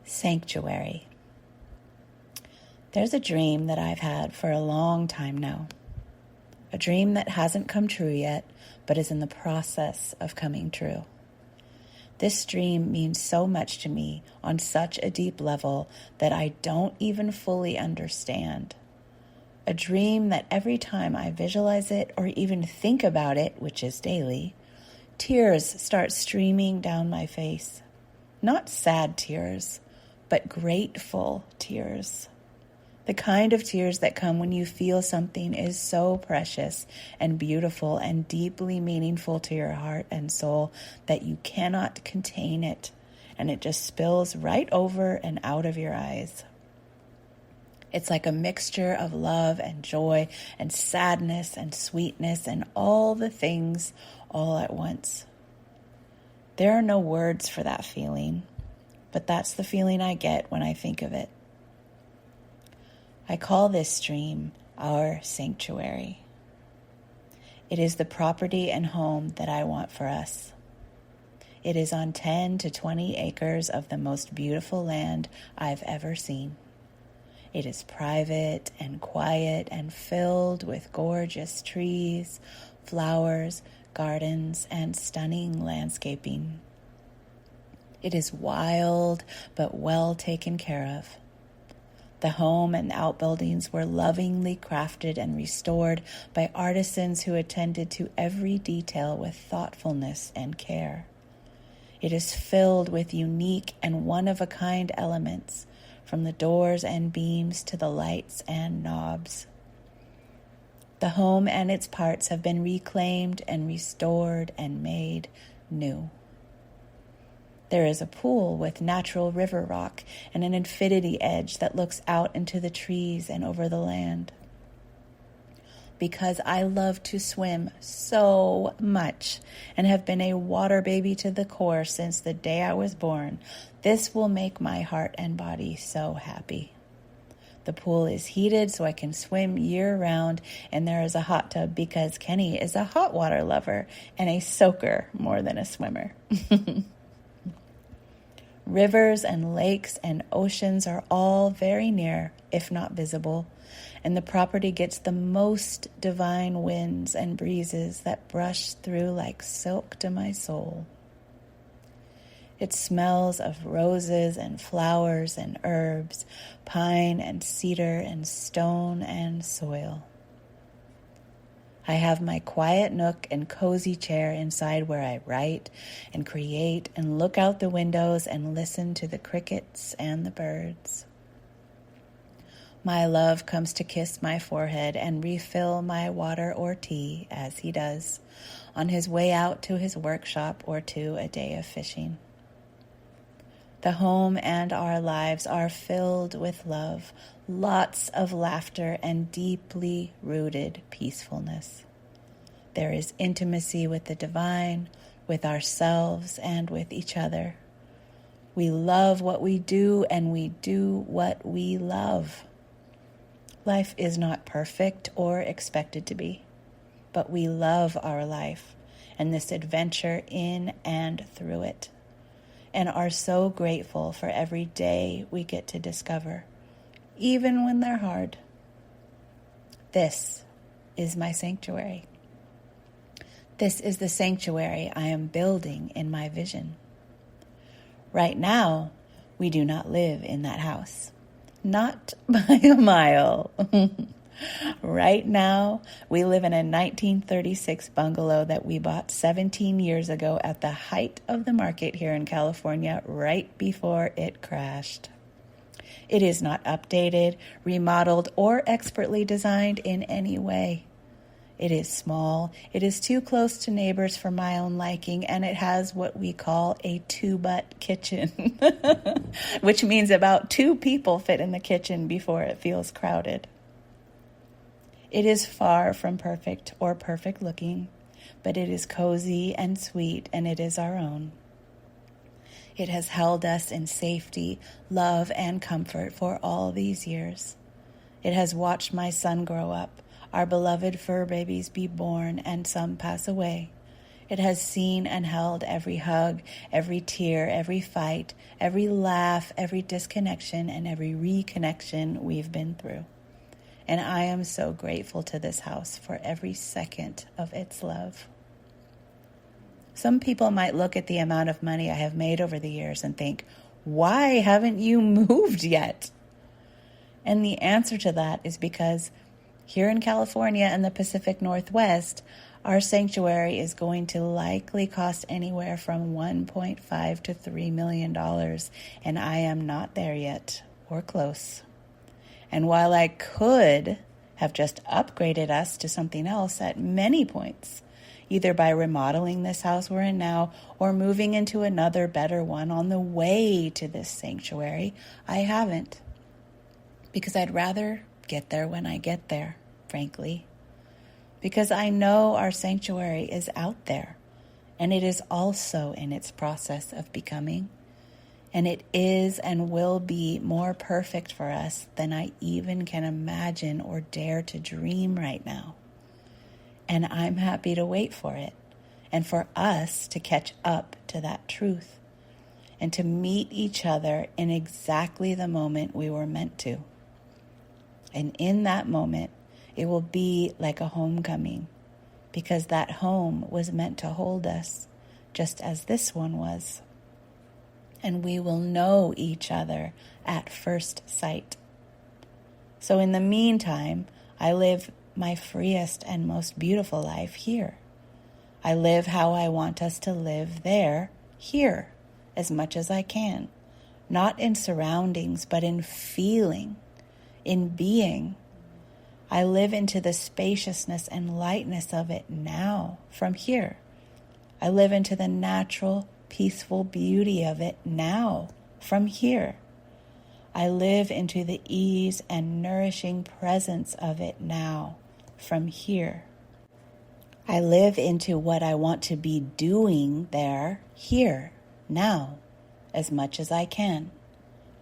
Sanctuary. There's a dream that I've had for a long time now. A dream that hasn't come true yet, but is in the process of coming true. This dream means so much to me on such a deep level that I don't even fully understand. A dream that every time I visualize it or even think about it, which is daily, tears start streaming down my face. Not sad tears, but grateful tears. The kind of tears that come when you feel something is so precious and beautiful and deeply meaningful to your heart and soul that you cannot contain it, and it just spills right over and out of your eyes. It's like a mixture of love and joy and sadness and sweetness and all the things all at once. There are no words for that feeling, but that's the feeling I get when I think of it. I call this dream our sanctuary. It is the property and home that I want for us. It is on 10 to 20 acres of the most beautiful land I've ever seen. It is private and quiet and filled with gorgeous trees, flowers, gardens, and stunning landscaping. It is wild but well taken care of. The home and outbuildings were lovingly crafted and restored by artisans who attended to every detail with thoughtfulness and care. It is filled with unique and one-of-a-kind elements, from the doors and beams to the lights and knobs. The home and its parts have been reclaimed and restored and made new. There is a pool with natural river rock and an infinity edge that looks out into the trees and over the land. Because I love to swim so much and have been a water baby to the core since the day I was born, this will make my heart and body so happy. The pool is heated so I can swim year-round, and there is a hot tub because Kenny is a hot water lover and a soaker more than a swimmer. Rivers and lakes and oceans are all very near, if not visible, and the property gets the most divine winds and breezes that brush through like silk to my soul. It smells of roses and flowers and herbs, pine and cedar and stone and soil. I have my quiet nook and cozy chair inside where I write and create and look out the windows and listen to the crickets and the birds. My love comes to kiss my forehead and refill my water or tea, as he does, on his way out to his workshop or to a day of fishing. The home and our lives are filled with love, lots of laughter, and deeply rooted peacefulness. There is intimacy with the divine, with ourselves, and with each other. We love what we do, and we do what we love. Life is not perfect or expected to be, but we love our life and this adventure in and through it, and are so grateful for every day we get to discover, even when they're hard. This is my sanctuary. This is the sanctuary I am building in my vision. Right now, we do not live in that house. Not by a mile. Right now, we live in a 1936 bungalow that we bought 17 years ago at the height of the market here in California, right before it crashed. It is not updated, remodeled, or expertly designed in any way. It is small, it is too close to neighbors for my own liking, and it has what we call a two-butt kitchen, which means about 2 people fit in the kitchen before it feels crowded. It is far from perfect or perfect looking, but it is cozy and sweet, and it is our own. It has held us in safety, love, and comfort for all these years. It has watched my son grow up, our beloved fur babies be born, and some pass away. It has seen and held every hug, every tear, every fight, every laugh, every disconnection, and every reconnection we've been through. And I am so grateful to this house for every second of its love. Some people might look at the amount of money I have made over the years and think, why haven't you moved yet? And the answer to that is because here in California and the Pacific Northwest, our sanctuary is going to likely cost anywhere from $1.5 to $3 million, and I am not there yet, or close. And while I could have just upgraded us to something else at many points, either by remodeling this house we're in now or moving into another better one on the way to this sanctuary, I haven't. Because I'd rather get there when I get there, frankly. Because I know our sanctuary is out there, and it is also in its process of becoming. And it is and will be more perfect for us than I even can imagine or dare to dream right now. And I'm happy to wait for it, and for us to catch up to that truth, and to meet each other in exactly the moment we were meant to. And in that moment, it will be like a homecoming, because that home was meant to hold us, just as this one was. And we will know each other at first sight. So in the meantime, I live my freest and most beautiful life here. I live how I want us to live there, here, as much as I can. Not in surroundings, but in feeling, in being. I live into the spaciousness and lightness of it now, from here. I live into the natural, peaceful beauty of it now, from here. I live into the ease and nourishing presence of it now, from here. I live into what I want to be doing there, here, now, as much as I can.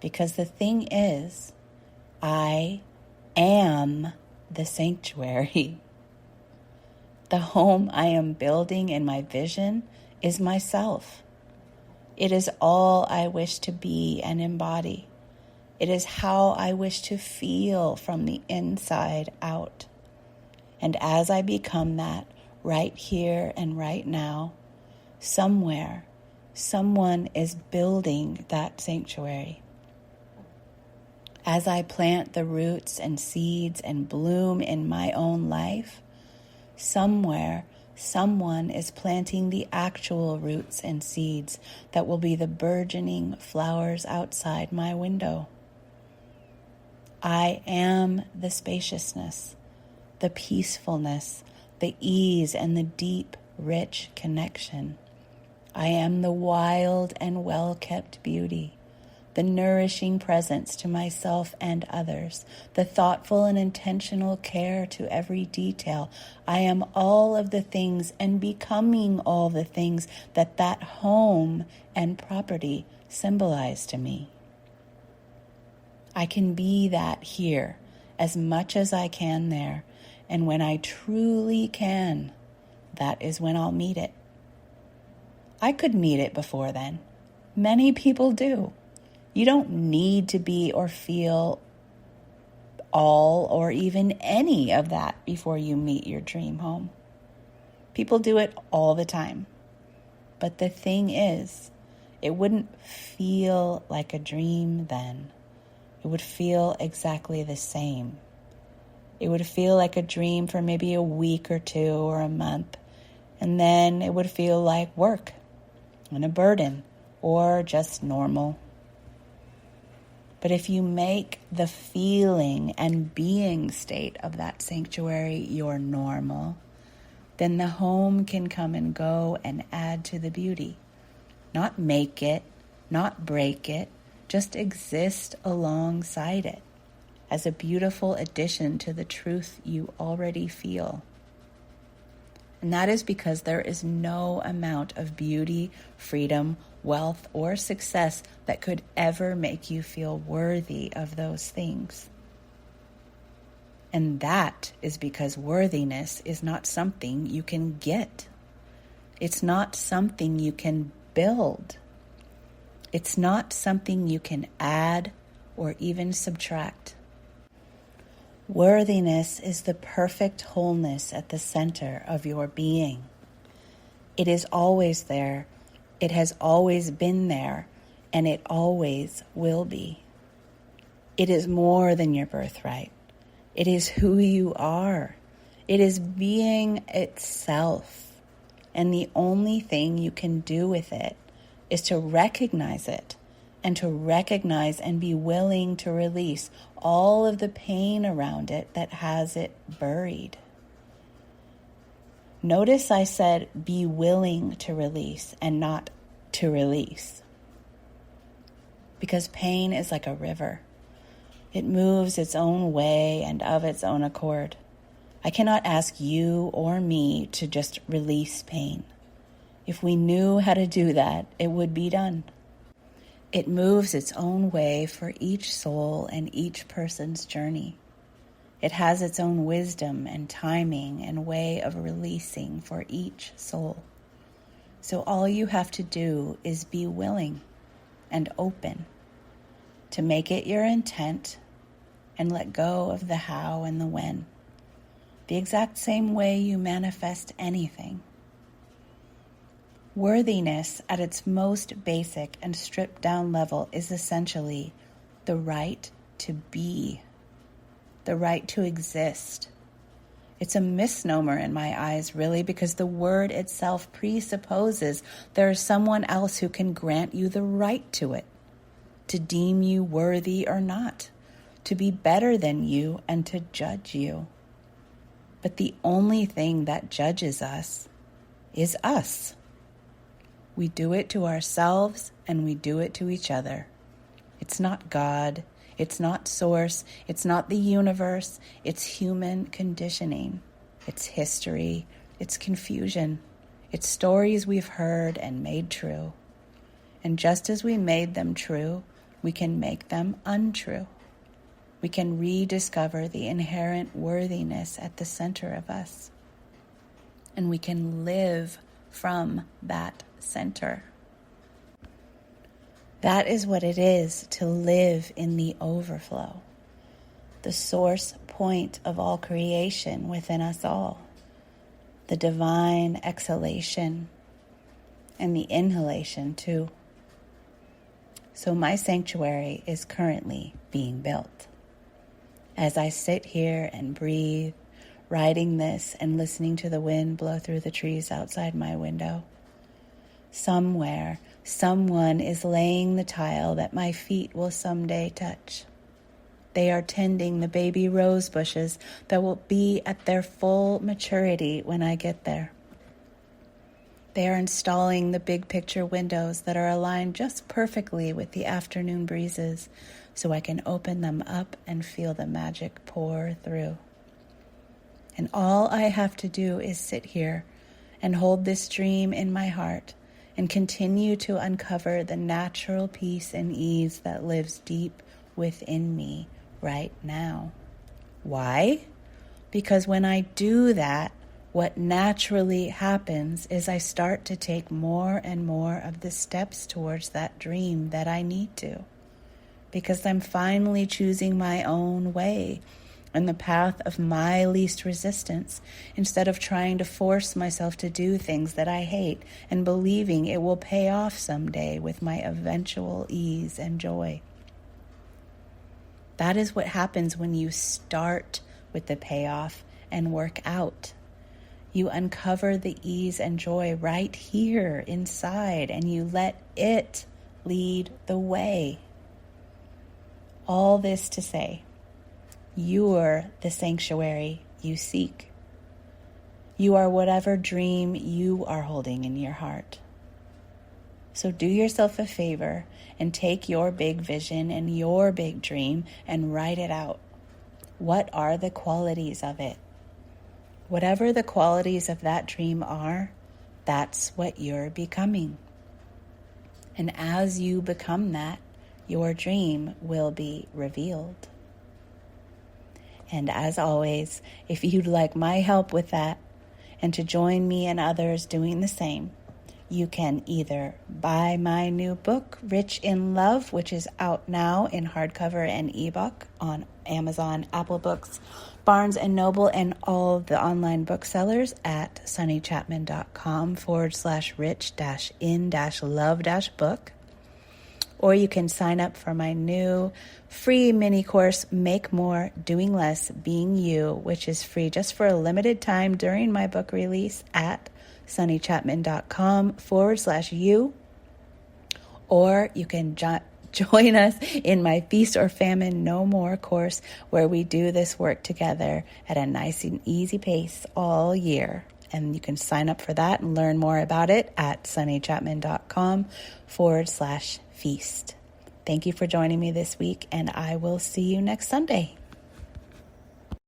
Because the thing is, I am the sanctuary. The home I am building in my vision is myself. It is all I wish to be and embody. It is how I wish to feel from the inside out. And as I become that right here and right now, somewhere, someone is building that sanctuary. As I plant the roots and seeds and bloom in my own life, somewhere, someone is planting the actual roots and seeds that will be the burgeoning flowers outside my window. I am the spaciousness, the peacefulness, the ease, and the deep, rich connection. I am the wild and well-kept beauty, the nourishing presence to myself and others, the thoughtful and intentional care to every detail. I am all of the things and becoming all the things that home and property symbolize to me. I can be that here as much as I can there, and when I truly can, that is when I'll meet it. I could meet it before then. Many people do. You don't need to be or feel all or even any of that before you meet your dream home. People do it all the time. But the thing is, it wouldn't feel like a dream then. It would feel exactly the same. It would feel like a dream for maybe a week or two or a month, and then it would feel like work and a burden or just normal. But if you make the feeling and being state of that sanctuary your normal, then the home can come and go and add to the beauty. Not make it, not break it, just exist alongside it as a beautiful addition to the truth you already feel. And that is because there is no amount of beauty, freedom, wealth, or success that could ever make you feel worthy of those things. And that is because worthiness is not something you can get. It's not something you can build. It's not something you can add or even subtract. Worthiness is the perfect wholeness at the center of your being. It is always there. It has always been there, and it always will be. It is more than your birthright. It is who you are. It is being itself. And the only thing you can do with it is to recognize it, and to recognize and be willing to release all of the pain around it that has it buried. Notice I said be willing to release and not to release. Because pain is like a river. It moves its own way and of its own accord. I cannot ask you or me to just release pain. If we knew how to do that, it would be done. It moves its own way for each soul and each person's journey. It has its own wisdom and timing and way of releasing for each soul. So all you have to do is be willing and open to make it your intent and let go of the how and the when. The exact same way you manifest anything. Worthiness at its most basic and stripped down level is essentially the right to be, the right to exist. It's a misnomer in my eyes, really, because the word itself presupposes there is someone else who can grant you the right to it, to deem you worthy or not, to be better than you and to judge you. But the only thing that judges us is us. We do it to ourselves and we do it to each other. It's not God, it's not source, it's not the universe, it's human conditioning. It's history, it's confusion, it's stories we've heard and made true. And just as we made them true, we can make them untrue. We can rediscover the inherent worthiness at the center of us. And we can live from that center. That is what it is to live in the overflow, the source point of all creation within us all, the divine exhalation and the inhalation too. So my sanctuary is currently being built. As I sit here and breathe, writing this and listening to the wind blow through the trees outside my window, somewhere, someone is laying the tile that my feet will someday touch. They are tending the baby rose bushes that will be at their full maturity when I get there. They are installing the big picture windows that are aligned just perfectly with the afternoon breezes so I can open them up and feel the magic pour through. And all I have to do is sit here and hold this dream in my heart and continue to uncover the natural peace and ease that lives deep within me right now. Why? Because when I do that, what naturally happens is I start to take more and more of the steps towards that dream that I need to. Because I'm finally choosing my own way and the path of my least resistance, instead of trying to force myself to do things that I hate and believing it will pay off someday with my eventual ease and joy. That is what happens when you start with the payoff and work out. You uncover the ease and joy right here inside, and you let it lead the way. All this to say, you're the sanctuary you seek. You are whatever dream you are holding in your heart. So do yourself a favor and take your big vision and your big dream and write it out. What are the qualities of it? Whatever the qualities of that dream are, that's what you're becoming. And as you become that, your dream will be revealed. And as always, if you'd like my help with that, and to join me and others doing the same, you can either buy my new book, Rich in Love, which is out now in hardcover and ebook on Amazon, Apple Books, Barnes & Noble, and all the online booksellers at sunnychapman.com/rich-in-love-book. Or you can sign up for my new free mini course, Make More, Doing Less, Being You, which is free just for a limited time during my book release at sunnychapman.com/you. Or you can join us in my Feast or Famine No More course, where we do this work together at a nice and easy pace all year. And you can sign up for that and learn more about it at sunnychapman.com/feast. Thank you for joining me this week, and I will see you next Sunday.